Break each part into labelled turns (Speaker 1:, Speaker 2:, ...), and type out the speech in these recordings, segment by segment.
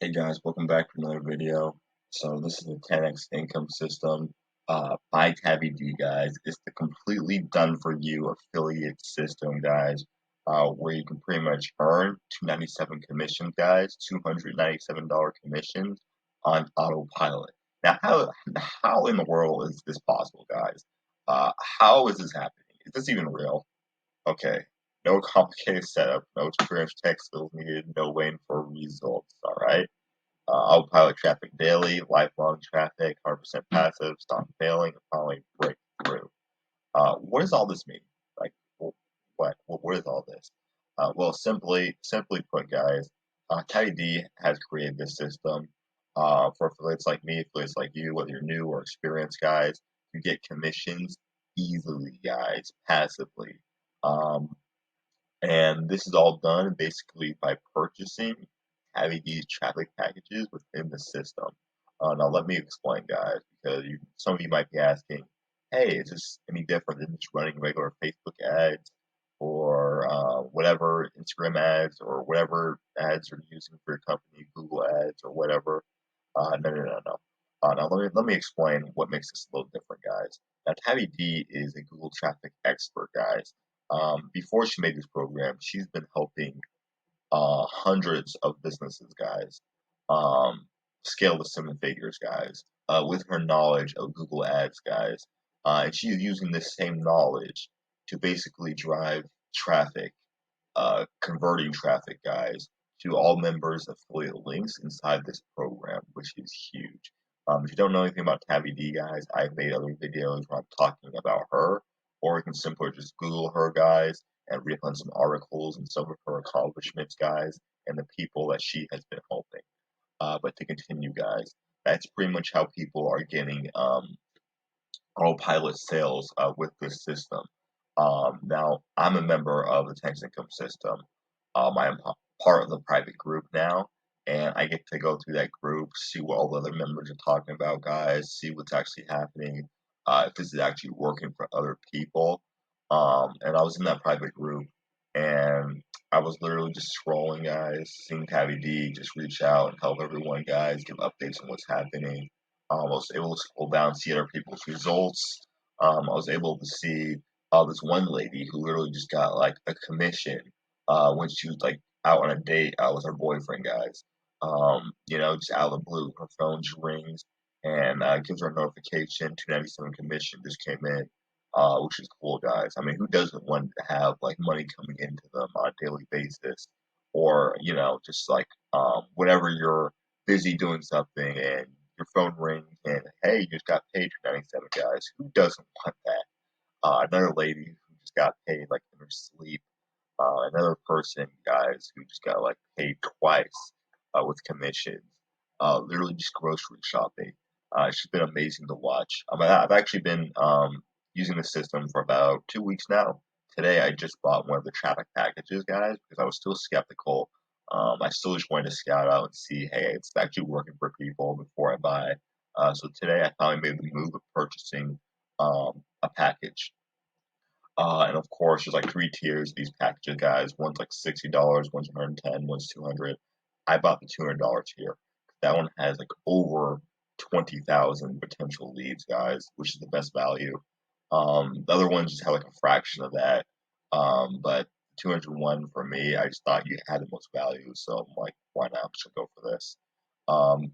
Speaker 1: Hey guys, welcome back to another video. So this is the 10x income system by Tabby D, guys. It's the completely done for you affiliate system, guys, where you can pretty much earn 297 commissions, guys, $297 commissions on autopilot. Now, how in the world is this possible, guys? How is this happening? Is this even real? Okay, no complicated setup, no experience tech skills needed, no waiting for results. All right. Autopilot traffic daily, lifelong traffic, 100% passive, stop failing, and finally break through. What does all this mean? Like, what is all this? Well, simply put, guys, Caddy D has created this system for affiliates like me, affiliates like you, whether you're new or experienced, guys. You get commissions easily, guys, passively. Um, and this is all done basically by purchasing having these traffic packages within the system. Now, let me explain, guys, because some of you might be asking, hey, is this any different than just running regular Facebook ads or whatever, Instagram ads or whatever ads you're using for your company, Google ads or whatever? No. Now, let me explain what makes this a little different, guys. Now, Tabby D is a Google traffic expert, guys. Before she made this program, she's been helping hundreds of businesses, guys, um, scale to seven figures, guys, with her knowledge of Google Ads, guys. And she's using this same knowledge to basically drive traffic, converting traffic, guys, to all members' affiliate links inside this program, which is huge. If you don't know anything about Tabby D, guys, I've made other videos where I'm talking about her, or you can simply just Google her, guys, and read on some articles and some of her accomplishments, guys, and the people that she has been helping. But to continue, guys, that's pretty much how people are getting autopilot sales with this system. Now, I'm a member of the Text Income system. I am part of the private group now, and I get to go through that group, see what all the other members are talking about, guys, see what's actually happening, if this is actually working for other people. And I was in that private group, and I was literally just scrolling, guys, seeing Tabby D just reach out and help everyone, guys, give updates on what's happening. I was able to scroll down, see other people's results. I was able to see this one lady who literally just got like a commission when she was like out on a date with her boyfriend, guys. Just out of the blue, her phone just rings and gives her a notification. 297 commission just came in, which is cool, guys. I mean, who doesn't want to have like money coming into them on a daily basis, or just like whenever you're busy doing something and your phone rings and hey, you just got paid for 97, guys. Who doesn't want that? Another lady who just got paid like in her sleep. Another person, guys, who just got like paid twice with commissions. Literally just grocery shopping. She's been amazing to watch. I've actually been using the system for about 2 weeks now. Today, I just bought one of the traffic packages, guys, because I was still skeptical. I still just wanted to scout out and see, hey, it's actually working for people before I buy. So today, I finally made the move of purchasing a package. And of course, there's like three tiers of these packages, guys. One's like $60, one's 110, one's 200. I bought the $200 tier. That one has like over 20,000 potential leads, guys, which is the best value. The other ones just have like a fraction of that. But 201 for me, I just thought you had the most value, so I'm like, why not? I'm just gonna go for this. Um,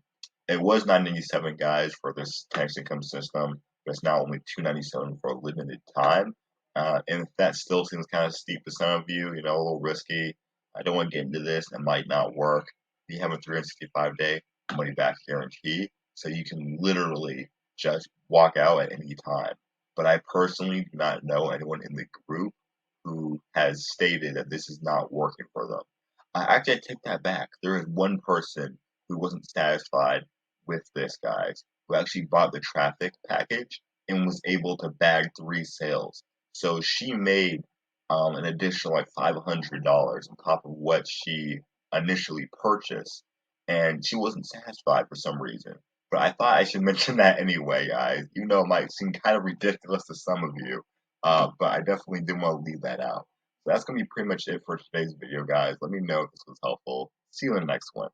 Speaker 1: it was 997, guys, for this tax income system, but it's now only 297 for a limited time. And if that still seems kind of steep to some of you, a little risky, I don't want to get into this. It might not work. You have a 365-day money back guarantee, so you can literally just walk out at any time. But I personally do not know anyone in the group who has stated that this is not working for them. Actually, I take that back. There is one person who wasn't satisfied with this, guys, who actually bought the traffic package and was able to bag three sales. So she made an additional like $500 on top of what she initially purchased, and she wasn't satisfied for some reason. But I thought I should mention that anyway, guys. Even though it might seem kind of ridiculous to some of you, but I definitely didn't want to leave that out. So that's gonna be pretty much it for today's video, guys. Let me know if this was helpful. See you in the next one.